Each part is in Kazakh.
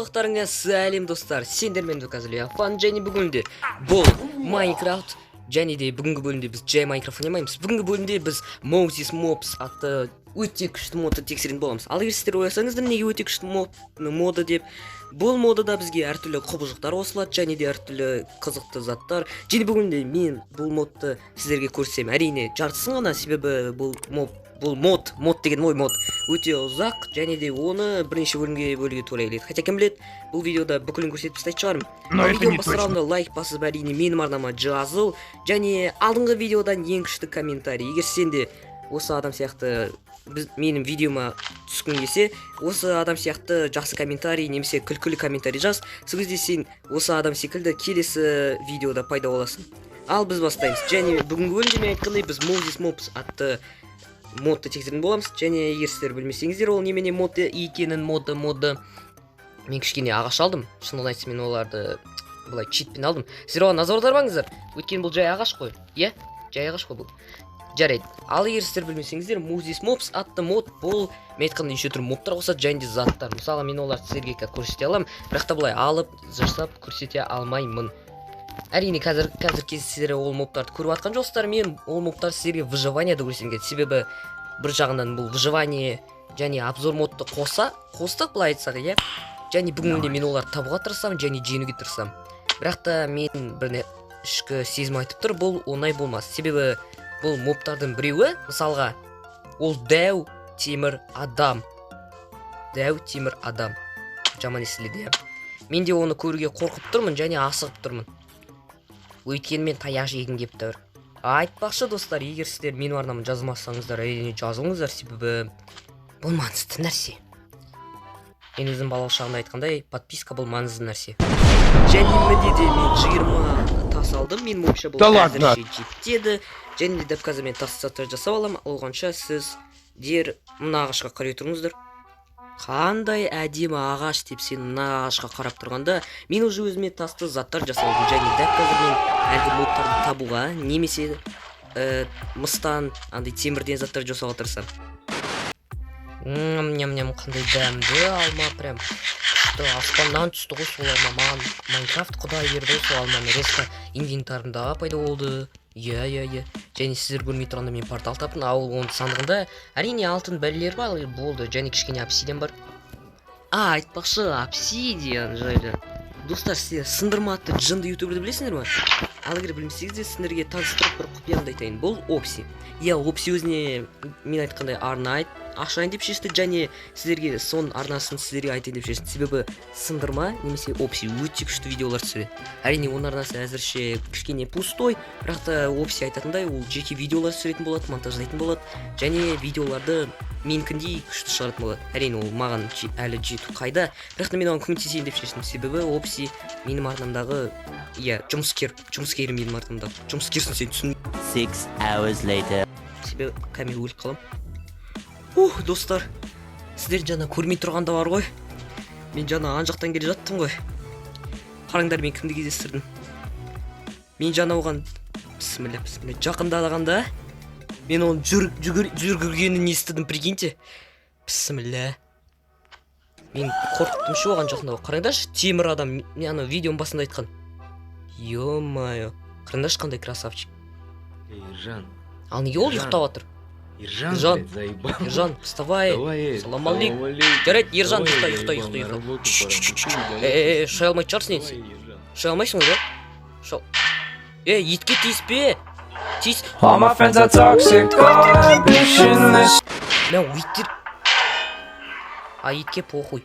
барлықтарыңа сәлем достар. Сендермен қазір Фан және бүгінде бұл Майнкрафт және де бүгінгі бөлімде біз жай Майнкрафт ойнамаймыз. Бүгінгі бөлімде біз Moses Mobs атты өте күшті модты тексеретін боламыз. Ал егер сіздер ойласаңыздар, неге өте күшті моды деп? Бұл модада бізге әртүрлі құбыжықтар қосылады және де әртүрлі қызықты заттар. Және бүгінде мен бұл модты сіздерге көрсетсем, әрине жартысын ғана, себебі бұл мод деген мод өте ұзақ және де оны бірнеше бөлімге бөлуге тура келеді. Хотя кім біледі, бұл видеода бүкілін көрсетіп тастайтын шығармын. Видео басталғанда лайк басып, әрине менің арнама жазыл және алдыңғы видеодан ең күшті комментарий. Егер сен де осы адам сияқты менің видеома түскің келсе, осы адам сияқты жақсы комментарий немесе күлкілі комментарий жаз. Сол кезде сен осы адам секілді келесі видеода пайда боласың. Ал біз бастаймыз. Және бүгінгі бөлімде мен айтқандай біз Moses Mobs атты модты тексеретін боламыз. Және егер сіздер білмесеңіздер, ол немене модды екенін, модды мен кішкене ағаш алдым. Шынын айтсам, мен оларды былай читпен алдым. Сіздер оған назар аудармаңыздар. Өйткені бұл жай ағаш қой. Иә, жай ағаш қой бұл. Жарайды. Ал егер сіздер білмесеңіздер, Moses Mobs атты мод бұл мен айтқандай неше түрлі мобтар қосады және де заттар. Мысалы, мен оларды сіздерге көрсете аламын, бірақ та былай алып, жасап көрсете алмаймын. Әрине қазір сіздер ол мобтарды көріп атқан жоқсыздар. Мен ол мобтарды сіздерге выживаниеда көрсетем келді. Себебі бір жағынан бұл выживание және обзор модты қостық былай айтсақ, иә. Және бүгінде мен оларды табуға тырысамын және жеңуге тырысамын. Бірақ та мен бір ішкі сезім айтып тұр, бұл оңай болмас. Себебі бұл мобтардың біреуі, мысалға, ол дәу темір адам. Жаман естіледі, иә. Мен де оны көруге қорқып тұрмын және асығып тұрмын. Өйткені мен таяқ жегім келіп тұр. Айтпақшы достар, егер сіздер менің арнама жазылмасаңыздар, әрине жазылыңыздар, себебі бұл маңызды нәрсе. Мен өзім балалық шағында айтқандай, подписка бұл маңызды нәрсе. Және менде де мен 20 тас алдым, мен ойымша бұл әзірше жетеді. Және де дәп қазір мен тас заттар жасап аламын. Олғанша сіздер мына ағашқа қарай тұрыңыздар. Қандай әдемі ағаш деп сен мына ағашқа қарап тұрғанда, мен уже өзіме тасты заттар жасадым. Және дәп қазір мен әлгі модтарды табуға немесе мыстан, андай темірден заттар жасауға тырысамын. Ням-ням, қандай дәмді алма, прям аспаннан түсті ғой сол алма. Маған Майнкрафт құдай берді сол алманы. Резко инвентарымда пайда болды. Иә. Және сіздер көрмей тұрғанда мен портал таптым. Ал оның сандығында әрине алтын бәлелер бар болды. Және кішкене обсидиан бар. Айтпақшы, обсидиан жайлы. Достар, сіздер сындырма атты жынды ютуберді білесіңдер ма? Ал егер білмесеңіздер, сіздерге таныстырып бір құпиямды айтайын. Бұл Опси. Иә, Опси өзіне мен айтқандай арна ашайын деп шешті, және сіздерге сон арнасын сіздерге айтайын деп шешті. Себебі сындырма немесе Опси өте күшті видеолар түсіреді. Әрине оның арнасы әзірше кішкене пустой, бірақ та Опси айтатындай ол жеке видеолар түсіретін болады, монтаждайтын болады, және видеоларды менікіндей күшті шығаратын болады. Әрине ол маған әлі жету қайда, бірақ та мен оған көмектесейін деп шештім. Себебі Опси менің арнамдағы, иә, жұмыскер менің арнамдағы. Жұмыскерсің сен, түсін. 6 hours later. Себебі кәмел өліп қалам. Достар, сіздер жаңа көрмей тұрғанда бар ғой. Мен жаңа ан жақтан келе жаттым ғой. Қараңдар, мен кімді кездестірдім. Мен жаңа оған бісміллә жақындалғанда мен оның жүргіргенін естідім, прикиньте. Бісміллә. Мен қорқыттым ше оған жақындауға. Қараңдаршы, темір адам. Мен ана видеоның басында айтқан. Ё-майо. Қараңдаршы, қандай красавчик. Ержан. Ал неге ол ұйықтап отыр? Ержан, вставай. Салам алейкум. Жарайды, Ержан, ұйықта. Шай алмайтын шығарсың енді. Шай алмайсың ғой, да? Етке тиіспе. All my friends are toxic, ambitionless. Мә, өйттер. Етке похуй.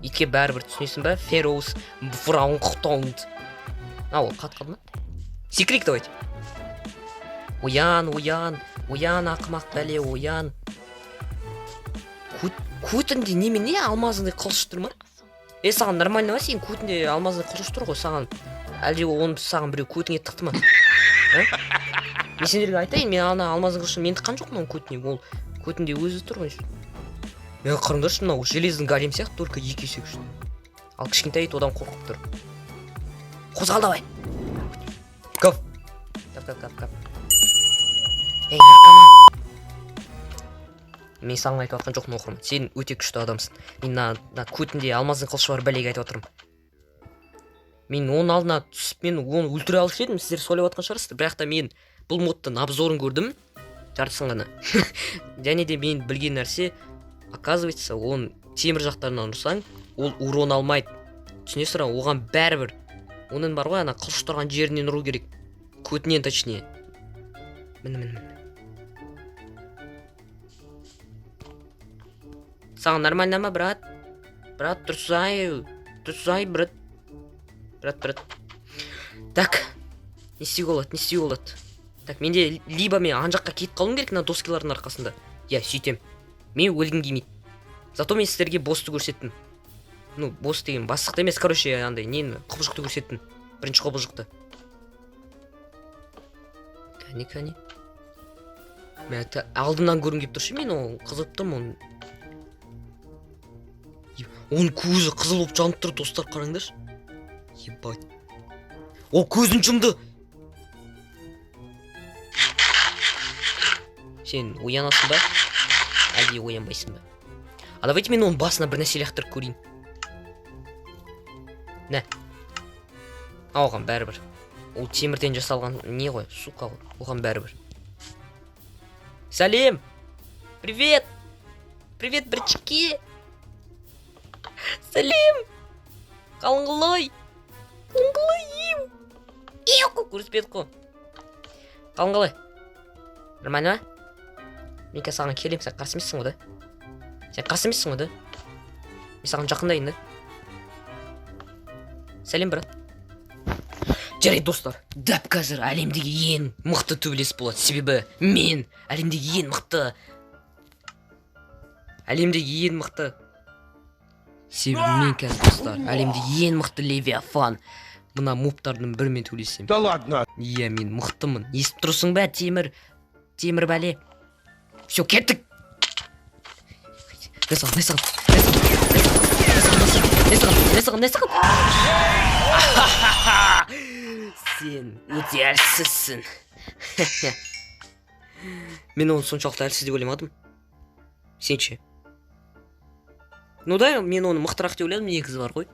Етке бәрібір түсінесің бә? Фероус, Фраунхтонд. Ол қат қалды ма? Секрет давайте. Оян, ақымақ бәле, оян. Көтінде немене алмазындай қылыш тұр ма? Саған нормально ма, сен көтінде алмазындай қылыш тұр ғой саған? Әлде оны саған біреу көтіңе тықты ма? Мен сендерге айтайын, мен ана алмазын қылышын мен тыққан жоқпын оның көтіне. Ол көтінде өзі тұр ғой. Мен қарыңдаршы, мынау желездің голем сияқты, только 2 есе күшті. Ал кішкентай ит одан қорқып тұр. Қозғал давай. Кап. Ей, наркоман. мен саған айтып жатқан жоқпын оқырмын. Сен өте күшті адамсың. Мен мына көтінде алмаздың қылышы бар бәлеге айтып отырмын. Мен оның алдына түсіп, мен оны өлтіре алушы едім, сіздер сөйлеп жатқан шығарсыздар. Бірақ та мен бұл модтың обзорын көрдім, жартысын ғана. Және де мен білген нәрсе, оказывается, оны темір жақтарынан ұрсаң, ол урон алмайды. Түсінесің, оған бәрібір. Оның бар ғой, ана қылыш тұрған жерінен ұру керек. Көтінен точнее. Мін. Саған нормально ма, брат? Брат, тұрсай, брат. Брат. Так. Не істеуге болады? Так, менде либо мен ан жаққа кетіп қалуым керек, мына доскалардың арқасында. Я, сөйтем. Мен өлгім келмейді. Зато мен сіздерге босты көрсеттім. Ну, босс деген бастықты емес, короче, андай, нені, құбыжықты көрсеттім. Бірінші құбыжықты. Кәне. Мен алдымнан көргім келіп тұршы, мен ол қызып тұрмын, оның көзі қызыл болып жанып тұр, достар, қараңдаршы. Ебать. Ол көзін жұмды. Сен оянасың ба? Әлде оянбайсың ба? А давайте мен оның басына бір нәрсе лақтырып көрейін. Нә? Оған бәрібір. Ол темірден жасалған не ғой? Сука ғой. Оған бәрібір. Сәлем! Привет! Привет, бірчіке! Сәлем! Қалыңғылай! Қалыңғылайым! Көріспедік қой. Қалыңғылай? Нормально ма? Мен саған келем, сен қарсы емессің ғой да? Сен қарсы емессің ғой да? Мен саған жақындайын да? Сәлем, брат. Жарайды, достар. Дәп қазір әлемдегі ең мықты төбелес болады. Себебі мен әлемдегі ең мықты. Себебі мен қазір, достар, әлемдегі ең мықты Левиафан. Бұна мобтардың бірімен төбелесем. Да ладно. Иә, мен мықтымын. Естіп тұрсың ба, темір бәле? Все, кеттік. Не саған. Сен өте әлсізсің. Мен оны соншалықты әлсіз деп ойламадым. Сен ше? Ну да, мен оны мықтырақ деп ойладым, негізі бар ғой.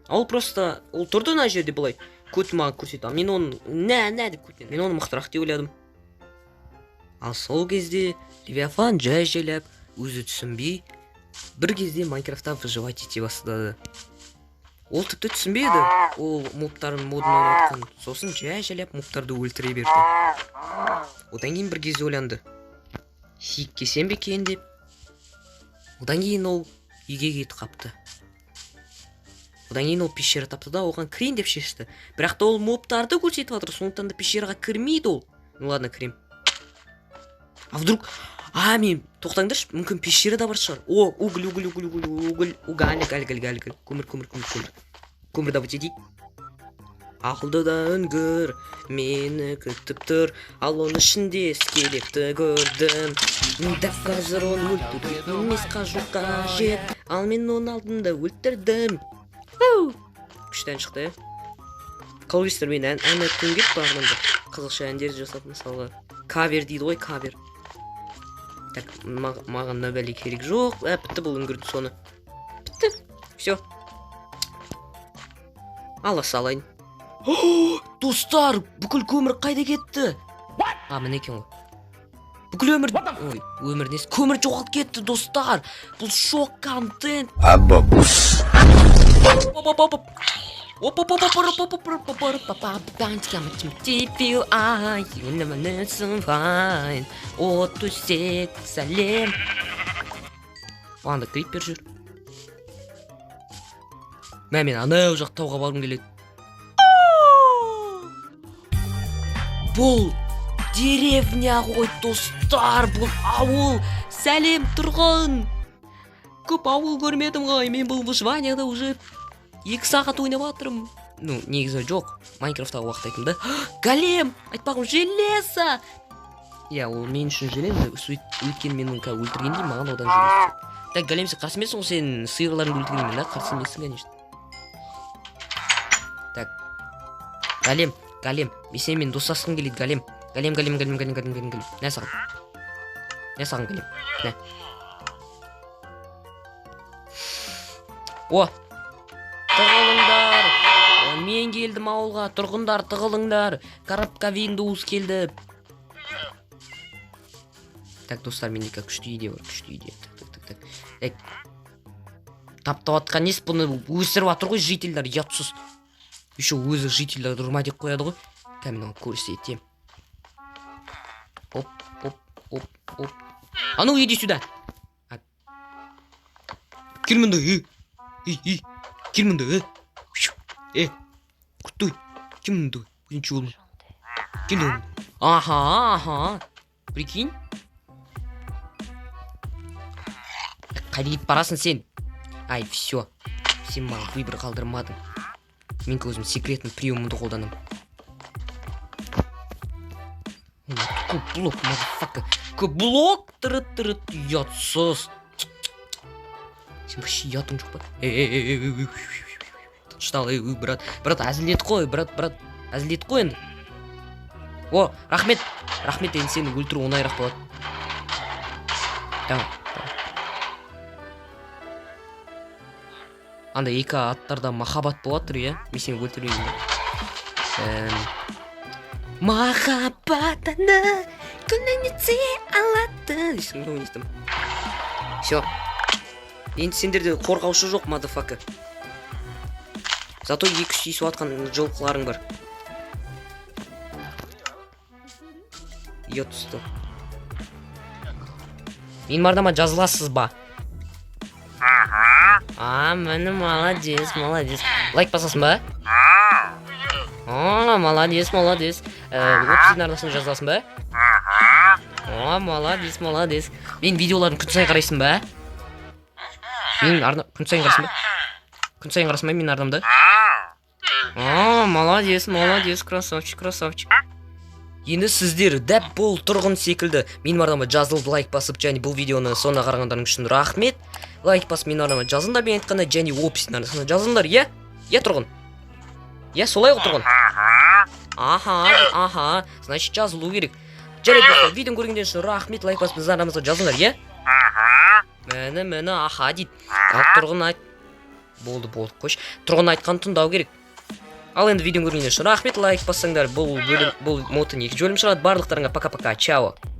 Ол просто, ол тұрды ана жерде былай. Көті маған көрсетті. Мен оны, нә деп көтен. Мен оны мықтырақ деп ойладым. Ал сол кезде Левиафан жайлап, өзі түсінбей, бір кезде Майнкрафтта выживать ете бастады. Ол тіпті түсінбейді, ол мобтардың модын ойнатқан. Сосын жайлап мобтарды өлтіре берді. Одан кейін бір кезде ойланды. Хик кесем бе екен деп. Одан кейін ол үйге кетіп қапты. Одан кейін ол пещера тапты да, оған кірейін деп шешті. Бірақ та ол мобтарды көрсетіп жатыр, сондықтан да пещераға кірмейді ол. Ну ладно, кірем. А вдруг... мен, тоқтаңдаршы, мүмкін пещерада бар шығар. Уголь. Көмір добыть етейік. Алдыда үңгір, мені күтіп тұр, ал оның ішінде скелетті көрдім. Дәп қазір оны өлтіріп, емес қажу қажет, ал мен оның алдында өлтірдім. Күштен шықты, қалуестер мен ән өткен кеп бағынымда. Қызықша әндерді жасап, мысалға. Кавер дейді ғой, кавер. Так, маған нөбәлі керек жоқ. Бітті бұл үңгірдің соны. Бітті. Все. Алла салайын. Достар, бүкіл көмір қайда кетті? Міне екен ғой. Бүкіл өмір несі? Көмір жоғалып кетті, достар. Бұл шок контент. Абабус. Сәлем. Анда крипер жүр. Мен анау жақ тауға барғым келеді. Бұл деревня ғой, достар. Бұл ауыл. Сәлем, тұрғын. Көп ауыл көрмедім ғой. Мен бұл выживанияда уже 2 сағат ойнап атырым. Ну, негізі жоқ. Майнкрафттағы уақыт айтым да. Голем! Айтпағым, железо! Я, ол мен үшін железо. Өйткені мен оны өлтіргенде маған одан железо. Так, голем, сен қарсы емессің, сен сиырларын өлтіргенмен да қарсы емессің, конечно. Так. Голем. Мен достасқым келеді, голем. Голем. Нә саған? Нә саған, голем? Нә. О, тығылыңдар. Мен келдім ауылға, тұрғындар тығылыңдар. Коробка Windows келді. Так, достар, менде күшті идея бар, күшті идея. Так. Таптап атқан несі, бұны өсіріп атыр ғой жительдер, ұятсыз. Еще өзі жительдер тұрма деп қояды ғой. Кәмін оны көрсетем. Оп. А ну, иди сюда. Кел мұнда, Кел мұнда, Крутой. Кел мұнда, ничего болмайды. Кел мұнда. Аха. Прикинь. Қайда кетіп барасың сен? Ай, все. Сен маған выбор қалдырмадың. Мен өзім секретный приемымды қолданам. Көблок, мазафака. Көблок, тырыт, ұятсыз. Сен вообще ұятың жоқ па? Тыныштал, брат, әзілет қой, брат, әзілет қой енді. О, рахмет енді сені өлтіру оңайырақ болады. Тамам. Анда екі аттарда махаббат болатыр, я? Мен сені өлтірейін. Махаббатаны күнінете алады. Дейсің ғой ойнестім. Все. Енді сендерде қорғаушы жоқ, мадафака. Зато екі-үш тиісіп атқан жылқыларың бар. Йот ұсты. Мен мардама жазыласыз ба? Мені молодец. Лайк басасың ба? Молодец. Опсидың арнасын жазыласың ба? Молодец. Мен видеоларын күн сайын қарайсың ба? Күн сайын қарайсың ба? Күн сайын қарайсың ба мен арнамды? Молодец, красавчик. Енді сіздер дәп бұл тұрғын секілді мен арнама жазылып лайк басып, және бұл видеоны соңына қарағандарың үшін рахмет. Лайк басып мен арнама жазыңдар, мен айтқанда, және описінің арнасына жазыңдар, е тұрғын? Солай ғой тұрғын? Аха, значит жазылу керек. Жарайды достар, видеоны көргенден үшін рахмет, лайк басып біздің арнамызға жазыңдар, е? Мені, аха дейді. Тұрғын айт. Болды, қойш. Тұрғын айтқан тыңдау керек. Ал енді видеоны көргенден үшін рахмет, лайк бассаңдар, бұл модтың екінші бөлім шығады. Барлықтарыңа пока-пока, чао.